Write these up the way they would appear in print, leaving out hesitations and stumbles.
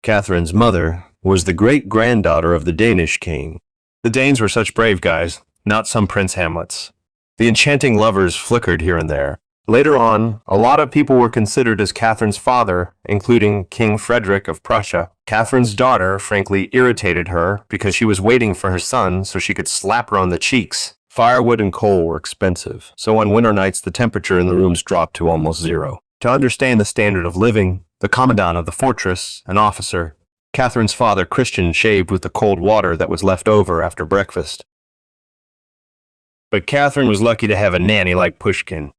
Catherine's mother was the great-granddaughter of the Danish king. The Danes were such brave guys, not some Prince Hamlets. The enchanting lovers flickered here and there. Later on, a lot of people were considered as Catherine's father, including King Frederick of Prussia. Catherine's daughter frankly irritated her because she was waiting for her son so she could slap her on the cheeks. Firewood and coal were expensive, so on winter nights the temperature in the rooms dropped to almost zero. To understand the standard of living, the commandant of the fortress, an officer, Catherine's father Christian shaved with the cold water that was left over after breakfast. But Catherine was lucky to have a nanny like Pushkin.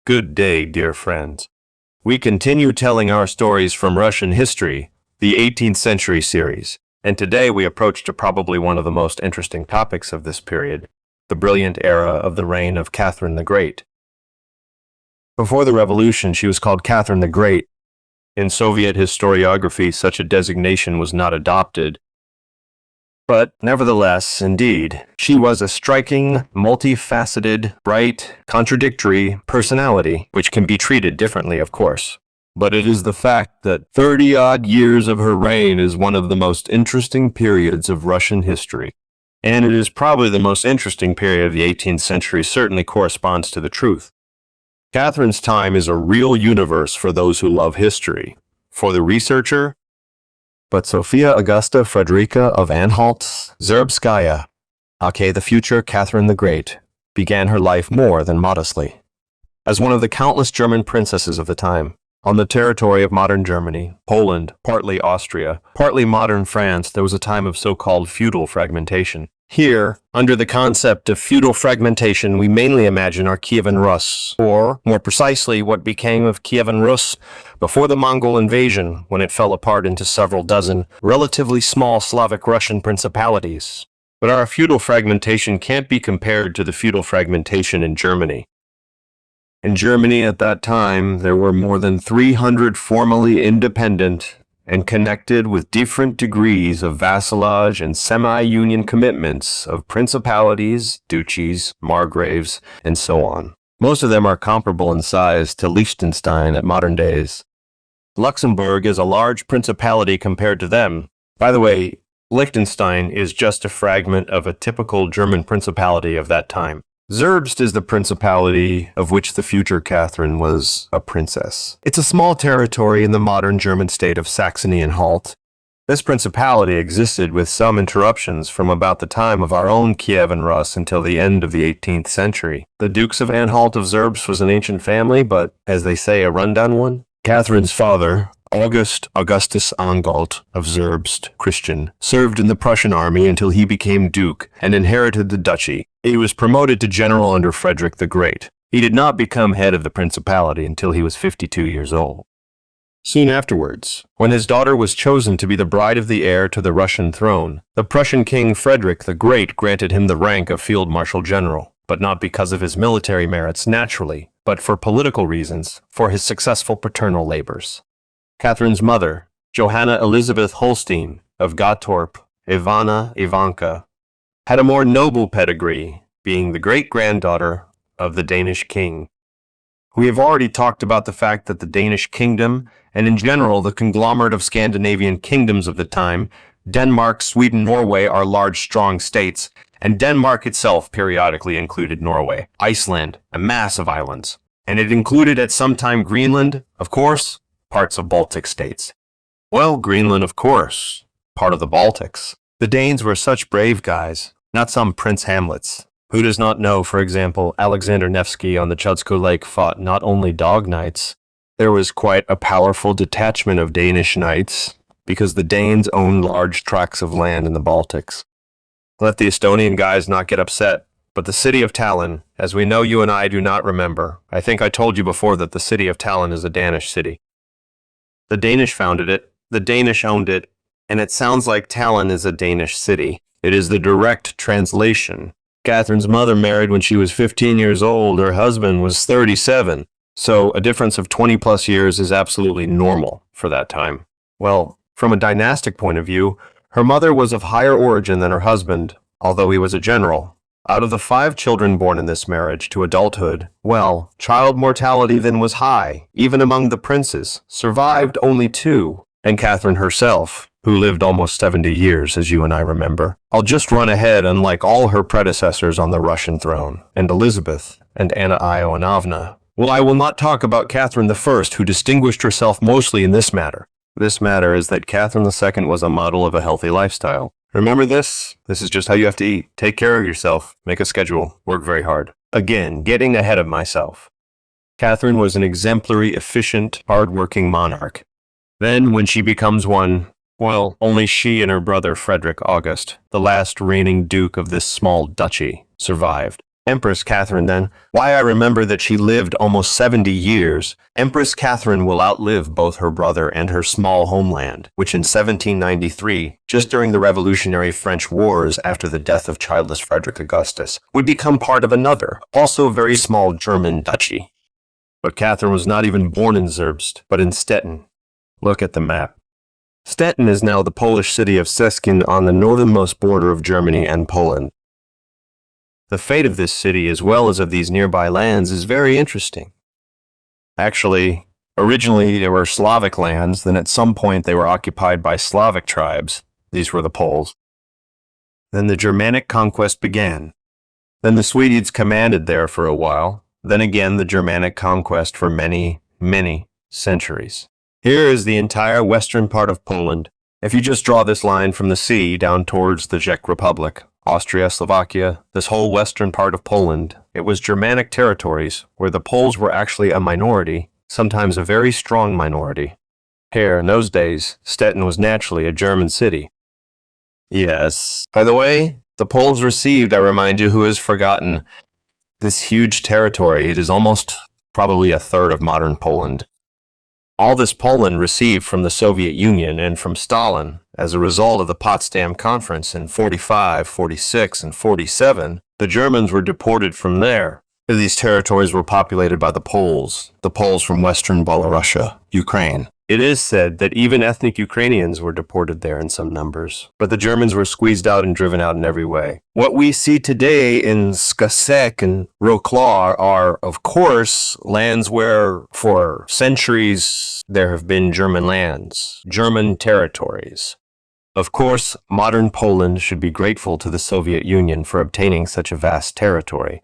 Good day, dear friends. We continue telling our stories from Russian history, the 18th century series, and today we approach to probably one of the most interesting topics of this period, the brilliant era of the reign of Catherine the Great. Before the revolution, she was called Catherine the Great. In Soviet historiography, such a designation was not adopted. But nevertheless, indeed, she was a striking, multifaceted, bright, contradictory personality, which can be treated differently, of course. But it is the fact that 30-odd years of her reign is one of the most interesting periods of Russian history. And it is probably the most interesting period of the 18th century, certainly corresponds to the truth. Catherine's time is a real universe for those who love history. For the researcher, but Sophia Augusta Frederica of Anhalt-Zerbskaya, aka the future Catherine the Great, began her life more than modestly. As one of the countless German princesses of the time, on the territory of modern Germany, Poland, partly Austria, partly modern France, there was a time of so-called feudal fragmentation. Here, under the concept of feudal fragmentation, we mainly imagine our Kievan Rus, or, more precisely, what became of Kievan Rus before the Mongol invasion, when it fell apart into several dozen relatively small Slavic Russian principalities. But our feudal fragmentation can't be compared to the feudal fragmentation in Germany. In Germany at that time, there were more than 300 formally independent and connected with different degrees of vassalage and semi-union commitments of principalities, duchies, margraves, and so on. Most of them are comparable in size to Liechtenstein at modern days. Luxembourg is a large principality compared to them. By the way, Liechtenstein is just a fragment of a typical German principality of that time. Zerbst is the principality of which the future Catherine was a princess. It's a small territory in the modern German state of Saxony-Anhalt. This principality existed with some interruptions from about the time of our own Kievan Rus until the end of the 18th century. The Dukes of Anhalt of Zerbst was an ancient family, but, as they say, a rundown one. Catherine's father, Augustus Anhalt of Zerbst, Christian, served in the Prussian army until he became duke and inherited the duchy. He was promoted to general under Frederick the Great. He did not become head of the principality until he was 52 years old. Soon afterwards, when his daughter was chosen to be the bride of the heir to the Russian throne, the Prussian king Frederick the Great granted him the rank of field marshal general, but not because of his military merits naturally, but for political reasons, for his successful paternal labors. Catherine's mother, Johanna Elizabeth Holstein of Gottorp, Ivanka, had a more noble pedigree, being the great-granddaughter of the Danish king. We have already talked about the fact that the Danish kingdom, and in general the conglomerate of Scandinavian kingdoms of the time, Denmark, Sweden, Norway are large, strong states, and Denmark itself periodically included Norway, Iceland, a mass of islands, and it included at some time Greenland, of course, parts of Baltic states. Well, Greenland, of course, part of the Baltics. The Danes were such brave guys, not some Prince Hamlets. Who does not know, for example, Alexander Nevsky on the Chudsko Lake fought not only dog knights, there was quite a powerful detachment of Danish knights, because the Danes owned large tracts of land in the Baltics. Let the Estonian guys not get upset, but the city of Tallinn, as we know you and I do not remember, I think I told you before that the city of Tallinn is a Danish city. The Danish founded it, the Danish owned it, and it sounds like Tallinn is a Danish city. It is the direct translation. Catherine's mother married when she was 15 years old. Her husband was 37. So a difference of 20 plus years is absolutely normal for that time. Well, from a dynastic point of view, her mother was of higher origin than her husband, although he was a general. Out of the 5 children born in this marriage to adulthood, well, child mortality then was high, even among the princes, survived only 2, and Catherine herself, who lived almost 70 years, as you and I remember. I'll just run ahead, unlike all her predecessors on the Russian throne, and Elizabeth, and Anna Ioannovna. Well, I will not talk about Catherine I, who distinguished herself mostly in this matter. This matter is that Catherine II was a model of a healthy lifestyle. Remember this? This is just how you have to eat. Take care of yourself. Make a schedule. Work very hard. Again, getting ahead of myself. Catherine was an exemplary, efficient, hard-working monarch. Then, when she becomes one, well, only she and her brother Frederick August, the last reigning duke of this small duchy, survived. Empress Catherine, then, why I remember that she lived almost 70 years. Empress Catherine will outlive both her brother and her small homeland, which in 1793, just during the Revolutionary French Wars after the death of childless Frederick Augustus, would become part of another, also very small German duchy. But Catherine was not even born in Zerbst, but in Stettin. Look at the map. Stettin is now the Polish city of Szczecin on the northernmost border of Germany and Poland. The fate of this city, as well as of these nearby lands, is very interesting. Actually, originally they were Slavic lands, then at some point they were occupied by Slavic tribes. These were the Poles. Then the Germanic conquest began. Then the Swedes commanded there for a while. Then again the Germanic conquest for many, many centuries. Here is the entire western part of Poland. If you just draw this line from the sea down towards the Czech Republic, Austria, Slovakia, this whole western part of Poland, it was Germanic territories where the Poles were actually a minority, sometimes a very strong minority. Here, in those days, Stettin was naturally a German city. Yes, by the way, the Poles received, I remind you, who has forgotten, this huge territory. It is almost probably a third of modern Poland. All this Poland received from the Soviet Union and from Stalin as a result of the Potsdam Conference in 45, 46, and 47. The Germans were deported from there. These territories were populated by the Poles from western Belarus, Ukraine. It is said that even ethnic Ukrainians were deported there in some numbers, but the Germans were squeezed out and driven out in every way. What we see today in Skasek and Wrocław are, of course, lands where, for centuries, there have been German lands, German territories. Of course, modern Poland should be grateful to the Soviet Union for obtaining such a vast territory,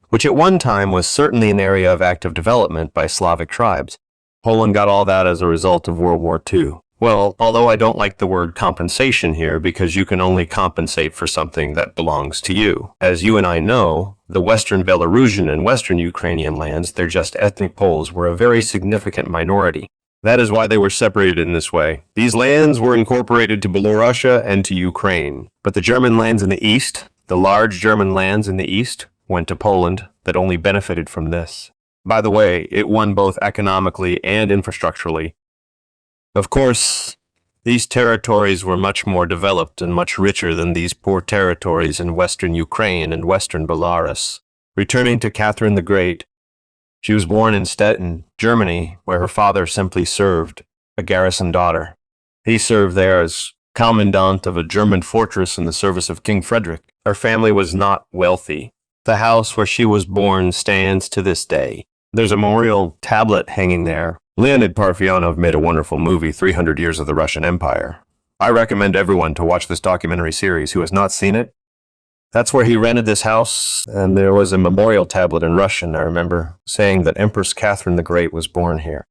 which at one time was certainly an area of active development by Slavic tribes. Poland got all that as a result of World War II. Well, although I don't like the word compensation here because you can only compensate for something that belongs to you. As you and I know, the Western Belarusian and Western Ukrainian lands, they're just ethnic Poles, were a very significant minority. That is why they were separated in this way. These lands were incorporated to Belarus and to Ukraine. But the German lands in the east, the large German lands in the east, went to Poland that only benefited from this. By the way, it won both economically and infrastructurally. Of course, these territories were much more developed and much richer than these poor territories in western Ukraine and western Belarus. Returning to Catherine the Great, she was born in Stettin, Germany, where her father simply served, a garrison daughter. He served there as commandant of a German fortress in the service of King Frederick. Her family was not wealthy. The house where she was born stands to this day. There's a memorial tablet hanging there. Leonid Parfyanov made a wonderful movie, 300 Years of the Russian Empire. I recommend everyone to watch this documentary series who has not seen it. That's where he rented this house, and there was a memorial tablet in Russian, I remember, saying that Empress Catherine the Great was born here.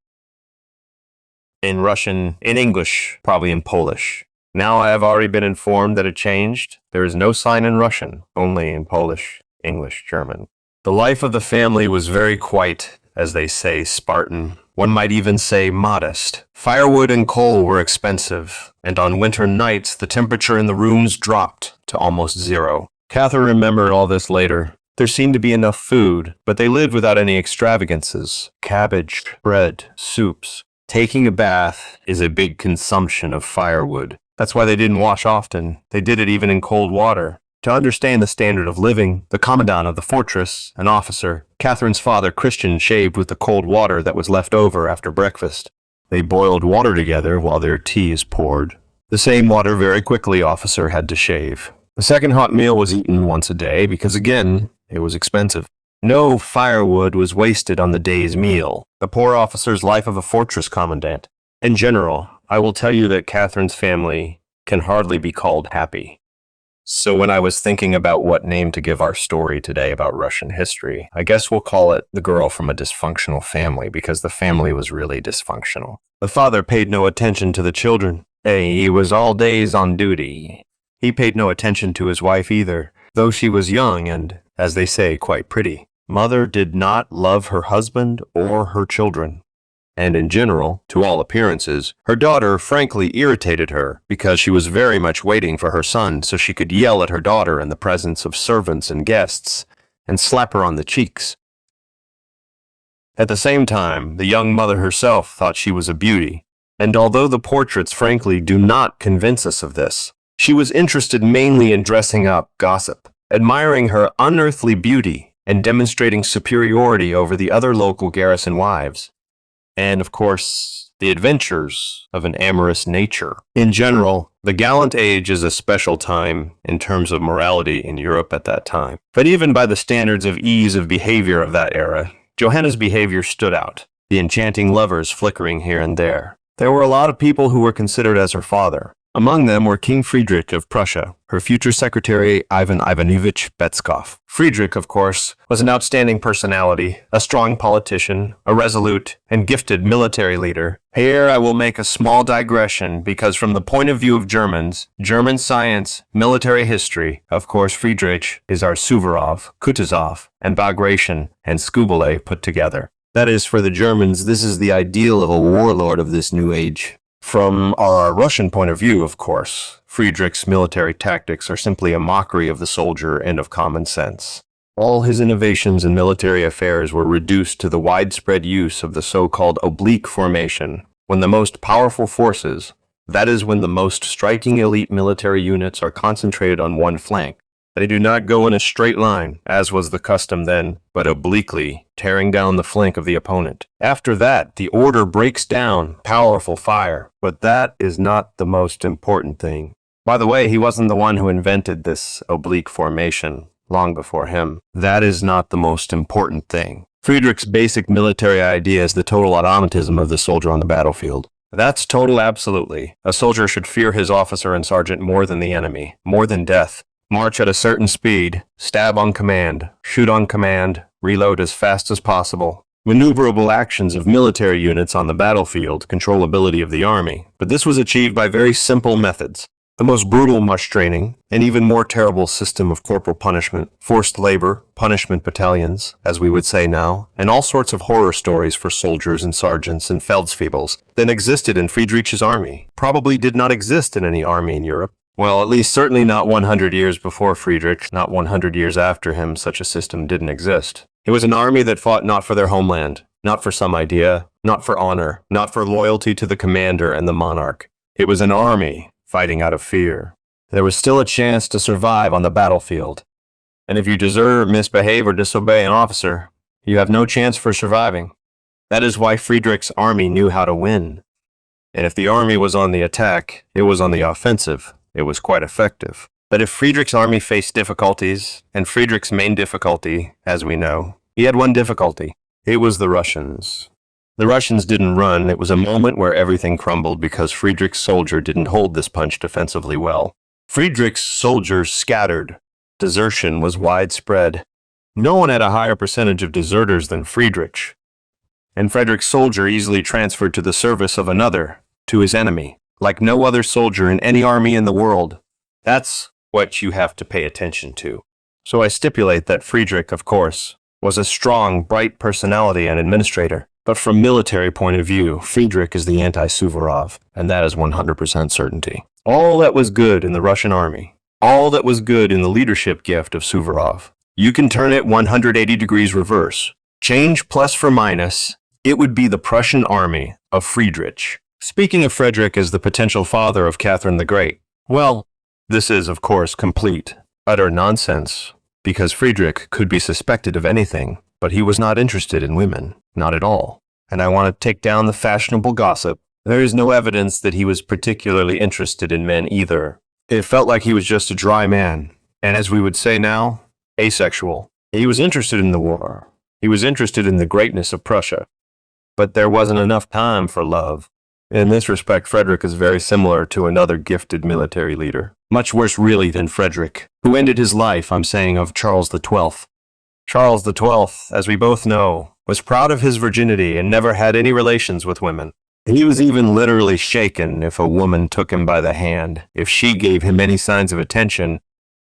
In Russian, in English, probably in Polish. Now I have already been informed that it changed. There is no sign in Russian, only in Polish, English, German. The life of the family was very quiet, as they say, Spartan. One might even say modest. Firewood and coal were expensive, and on winter nights the temperature in the rooms dropped to almost zero. Catherine remembered all this later. There seemed to be enough food, but they lived without any extravagances. Cabbage, bread, soups. Taking a bath is a big consumption of firewood. That's why they didn't wash often. They did it even in cold water. To understand the standard of living, the commandant of the fortress, an officer, Catherine's father Christian, shaved with the cold water that was left over after breakfast. They boiled water together while their tea is poured. The same water very quickly officer had to shave. The second hot meal was eaten once a day because, again, it was expensive. No firewood was wasted on the day's meal. The poor officer's life of a fortress commandant. In general, I will tell you that Catherine's family can hardly be called happy. So when I was thinking about what name to give our story today about Russian history, I guess we'll call it The Girl from a Dysfunctional Family, because the family was really dysfunctional. The father paid no attention to the children. He was all days on duty. He paid no attention to his wife either, though she was young and, as they say, quite pretty. Mother did not love her husband or her children. And in general, to all appearances, her daughter frankly irritated her because she was very much waiting for her son so she could yell at her daughter in the presence of servants and guests and slap her on the cheeks. At the same time, the young mother herself thought she was a beauty, and although the portraits frankly do not convince us of this, she was interested mainly in dressing up gossip, admiring her unearthly beauty, and demonstrating superiority over the other local garrison wives. And, of course, the adventures of an amorous nature. In general, the gallant age is a special time in terms of morality in Europe at that time. But even by the standards of ease of behavior of that era, Johanna's behavior stood out, the enchanting lovers flickering here and there. There were a lot of people who were considered as her father. Among them were King Friedrich of Prussia, her future secretary Ivan Ivanovich Betskov. Friedrich, of course, was an outstanding personality, a strong politician, a resolute and gifted military leader. Here I will make a small digression because from the point of view of Germans, German science, military history, of course Friedrich is our Suvorov, Kutuzov, and Bagration and Skubale put together. That is, for the Germans, this is the ideal of a warlord of this new age. From our Russian point of view, of course, Friedrich's military tactics are simply a mockery of the soldier and of common sense. All his innovations in military affairs were reduced to the widespread use of the so-called oblique formation, when the most powerful forces, that is when the most striking elite military units are concentrated on one flank. They do not go in a straight line, as was the custom then, but obliquely, tearing down the flank of the opponent. After that, the order breaks down, powerful fire. But that is not the most important thing. By the way, he wasn't the one who invented this oblique formation. Long before him. That is not the most important thing. Friedrich's basic military idea is the total automatism of the soldier on the battlefield. That's total absolutely. A soldier should fear his officer and sergeant more than the enemy, more than death. March at a certain speed, stab on command, shoot on command, reload as fast as possible. Maneuverable actions of military units on the battlefield, controllability of the army. But this was achieved by very simple methods. The most brutal mush training, an even more terrible system of corporal punishment, forced labor, punishment battalions, as we would say now, and all sorts of horror stories for soldiers and sergeants and Feldfebels that existed in Friedrich's army. Probably did not exist in any army in Europe. Well, at least certainly not 100 years before Friedrich, not 100 years after him, such a system didn't exist. It was an army that fought not for their homeland, not for some idea, not for honor, not for loyalty to the commander and the monarch. It was an army fighting out of fear. There was still a chance to survive on the battlefield. And if you desert, misbehave, or disobey an officer, you have no chance for surviving. That is why Friedrich's army knew how to win. And if the army was on the attack, it was on the offensive. It was quite effective. But if Friedrich's army faced difficulties, and Friedrich's main difficulty, as we know, he had one difficulty. It was the Russians. The Russians didn't run. It was a moment where everything crumbled because Friedrich's soldier didn't hold this punch defensively well. Friedrich's soldiers scattered. Desertion was widespread. No one had a higher percentage of deserters than Friedrich. And Friedrich's soldier easily transferred to the service of another, to his enemy. Like no other soldier in any army in the world. That's what you have to pay attention to. So I stipulate that Friedrich, of course, was a strong, bright personality and administrator. But from military point of view, Friedrich is the anti-Suvorov, and that is 100% certainty. All that was good in the Russian army, all that was good in the leadership gift of Suvorov, you can turn it 180 degrees reverse. Change plus for minus, it would be the Prussian army of Friedrich. Speaking of Frederick as the potential father of Catherine the Great, well, this is, of course, complete, utter nonsense, because Friedrich could be suspected of anything, but he was not interested in women, not at all. and I want to take down the fashionable gossip. There is no evidence that he was particularly interested in men either. It felt like he was just a dry man, and as we would say now, asexual. He was interested in the war. He was interested in the greatness of Prussia. But there wasn't enough time for love. In this respect, Frederick is very similar to another gifted military leader. Much worse, really, than Frederick, who ended his life, I'm saying, of Charles XII. Charles XII, as we both know, was proud of his virginity and never had any relations with women. He was even literally shaken if a woman took him by the hand, if she gave him any signs of attention.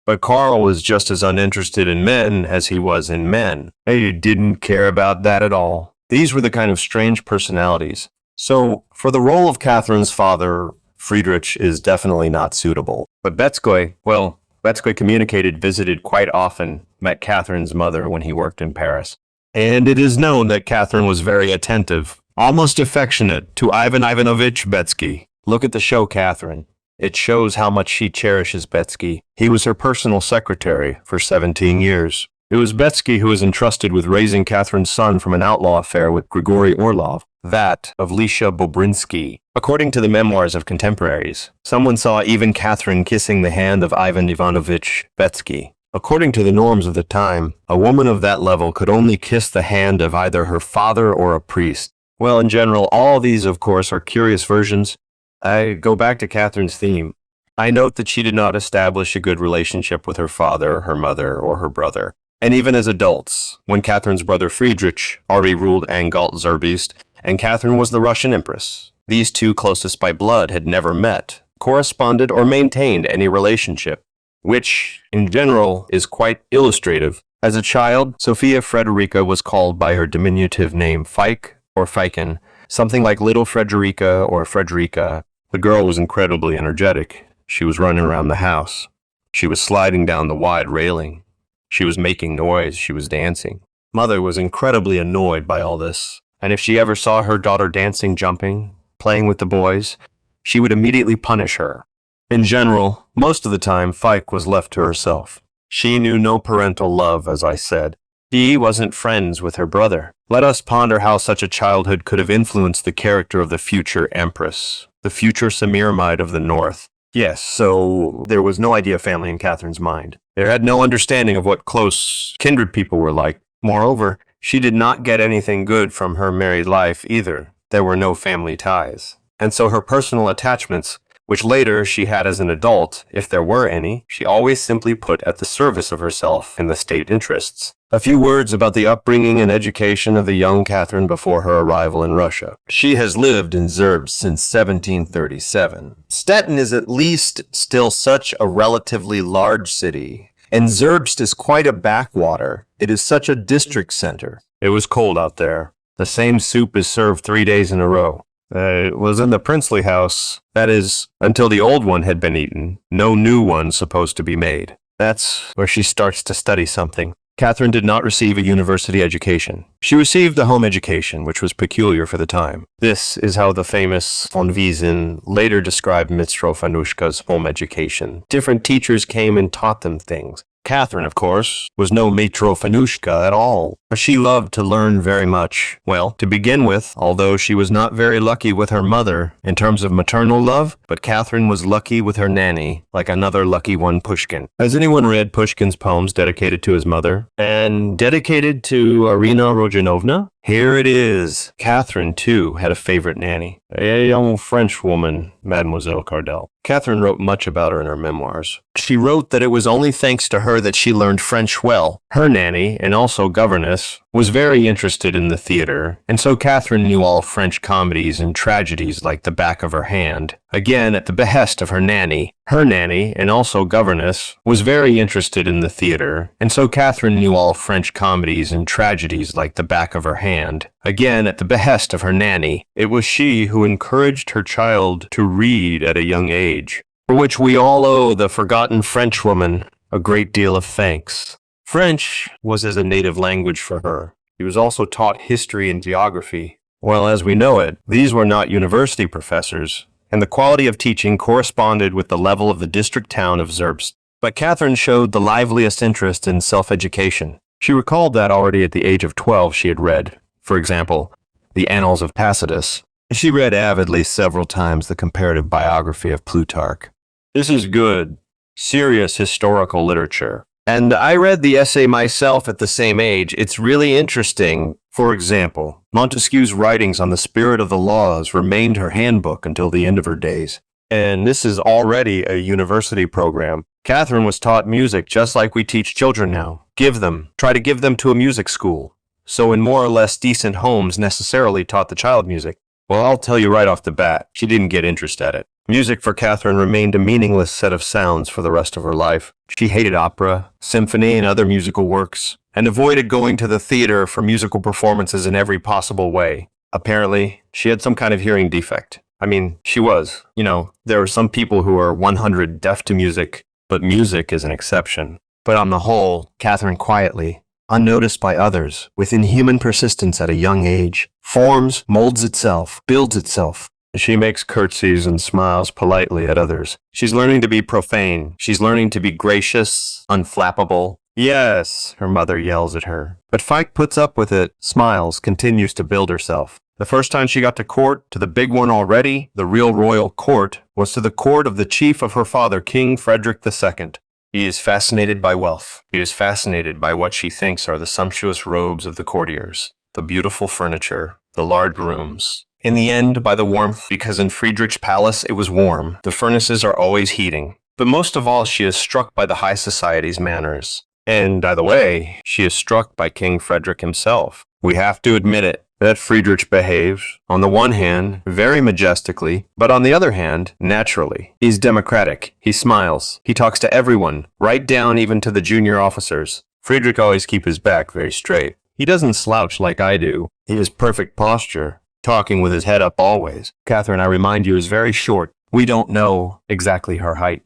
But Karl was just as uninterested in men as he was in men. He didn't care about that at all. These were the kind of strange personalities. So, for the role of Catherine's father, Friedrich is definitely not suitable. But Betskoy, well, Betskoy communicated, visited quite often, met Catherine's mother when he worked in Paris. And it is known that Catherine was very attentive, almost affectionate, to Ivan Ivanovich Betsky. Look at the show Catherine. It shows how much she cherishes Betsky. He was her personal secretary for 17 years. It was Betsky who was entrusted with raising Catherine's son from an outlaw affair with Grigory Orlov, that of Lisha Bobrinsky. According to the memoirs of contemporaries, someone saw even Catherine kissing the hand of Ivan Ivanovich Betsky. According to the norms of the time, a woman of that level could only kiss the hand of either her father or a priest. Well, in general, all these, of course, are curious versions. I go back to Catherine's theme. I note that she did not establish a good relationship with her father, her mother, or her brother. And even as adults, when Catherine's brother Friedrich already ruled Angalt-Zerbst, and Catherine was the Russian empress, these two closest by blood had never met, corresponded, or maintained any relationship, which, in general, is quite illustrative. As a child, Sophia Frederica was called by her diminutive name Feik or Feiken, something like Little Frederica or Frederica. The girl was incredibly energetic. She was running around the house. She was sliding down the wide railing. She was making noise. She was dancing. Mother was incredibly annoyed by all this, and if she ever saw her daughter dancing, jumping, playing with the boys, she would immediately punish her. In general, most of the time, Feik was left to herself. She knew no parental love, as I said. She wasn't friends with her brother. Let us ponder how such a childhood could have influenced the character of the future empress, the future Semiramide of the North. Yes, so there was no idea of family in Catherine's mind. They had no understanding of what close, kindred people were like. Moreover, she did not get anything good from her married life either. There were no family ties. And so her personal attachments, which later she had as an adult, if there were any, she always simply put at the service of herself and the state interests. A few words about the upbringing and education of the young Catherine before her arrival in Russia. She has lived in Zerbst since 1737. Stettin is at least still such a relatively large city, and Zerbst is quite a backwater. It is such a district center. It was cold out there. The same soup is served 3 days in a row. It was in the princely house. That is, until the old one had been eaten. No new one supposed to be made. That's where she starts to study something. Catherine did not receive a university education. She received a home education, which was peculiar for the time. This is how the famous von Wiesen later described Mitrofanushka's home education. Different teachers came and taught them things. Catherine, of course, was no Mitrofanushka at all. She loved to learn very much. Well, to begin with, although she was not very lucky with her mother in terms of maternal love, but Catherine was lucky with her nanny, like another lucky one, Pushkin. Has anyone read Pushkin's poems dedicated to his mother? And dedicated to Irina Rojanovna? Here it is. Catherine, too, had a favorite nanny, a young French woman, Mademoiselle Cardel. Catherine wrote much about her in her memoirs. She wrote that it was only thanks to her that she learned French well. Her nanny, and also governess, was very interested in the theater, and so Catherine knew all French comedies and tragedies like the back of her hand. Again, at the behest of her nanny. Her nanny, and also governess, was very interested in the theater, and so Catherine knew all French comedies and tragedies like the back of her hand. Again, at the behest of her nanny. It was she who encouraged her child to read at a young age, for which we all owe the forgotten Frenchwoman a great deal of thanks. French was as a native language for her. She was also taught history and geography. Well, as we know it, these were not university professors, and the quality of teaching corresponded with the level of the district town of Zerbst. But Catherine showed the liveliest interest in self-education. She recalled that already at the age of 12 she had read, for example, the Annals of Tacitus. She read avidly several times the comparative biography of Plutarch. This is good, serious historical literature. And I read the essay myself at the same age. It's really interesting. For example, Montesquieu's writings on the spirit of the laws remained her handbook until the end of her days. And this is already a university program. Catherine was taught music just like we teach children now. Try to give them to a music school. So in more or less decent homes necessarily taught the child music. Well, I'll tell you right off the bat, she didn't get interest at it. Music for Catherine remained a meaningless set of sounds for the rest of her life. She hated opera, symphony, and other musical works, and avoided going to the theater for musical performances in every possible way. Apparently, she had some kind of hearing defect. I mean, she was. There are some people who are 100 deaf to music, but music is an exception. But on the whole, Catherine quietly, unnoticed by others, with inhuman persistence at a young age, forms, molds itself, builds itself. She makes curtsies and smiles politely at others. She's learning to be profane. She's learning to be gracious, unflappable. Yes, her mother yells at her. But Fike puts up with it, smiles, continues to build herself. The first time she got to court, to the big one already, the real royal court, was to the court of the chief of her father, King Frederick II. He is fascinated by wealth. He is fascinated by what she thinks are the sumptuous robes of the courtiers, the beautiful furniture, the large rooms. In the end, by the warmth, because in Friedrich's palace it was warm. The furnaces are always heating. But most of all, she is struck by the high society's manners. And, by the way, she is struck by King Frederick himself. We have to admit it, that Friedrich behaves, on the one hand, very majestically, but on the other hand, naturally. He's democratic. He smiles. He talks to everyone, right down even to the junior officers. Friedrich always keeps his back very straight. He doesn't slouch like I do. He has perfect posture, talking with his head up always. Catherine, I remind you, is very short. We don't know exactly her height.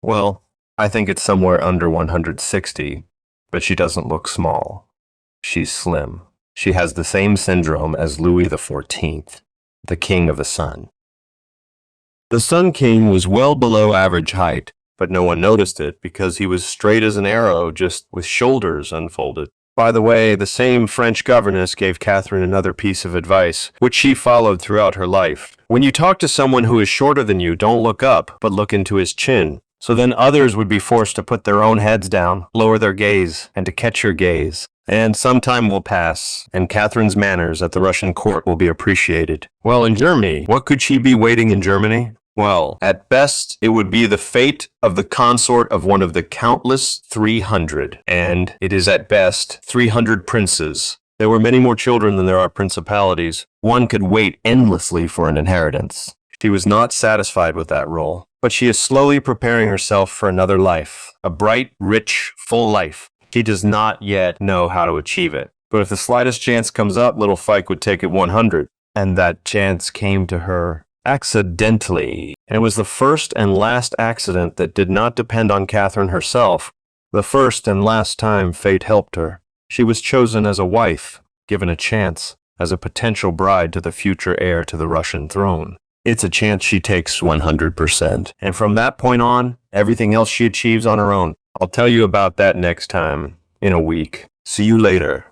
Well, I think it's somewhere under 160, but she doesn't look small. She's slim. She has the same syndrome as Louis XIV, the king of the sun. The Sun King was well below average height, but no one noticed it because he was straight as an arrow, just with shoulders unfolded. By the way, the same French governess gave Catherine another piece of advice, which she followed throughout her life. When you talk to someone who is shorter than you, don't look up, but look into his chin. So then others would be forced to put their own heads down, lower their gaze, and to catch your gaze. And some time will pass, and Catherine's manners at the Russian court will be appreciated. Well, in Germany, what could she be waiting in Germany? Well, at best, it would be the fate of the consort of one of the countless 300. And it is at best 300 princes. There were many more children than there are principalities. One could wait endlessly for an inheritance. She was not satisfied with that role, but she is slowly preparing herself for another life. A bright, rich, full life. She does not yet know how to achieve it. But if the slightest chance comes up, little Fike would take it 100. And that chance came to her accidentally. And it was the first and last accident that did not depend on Catherine herself. The first and last time fate helped her. She was chosen as a wife, given a chance, as a potential bride to the future heir to the Russian throne. It's a chance she takes 100%. And from that point on, everything else she achieves on her own. I'll tell you about that next time, in a week. See you later.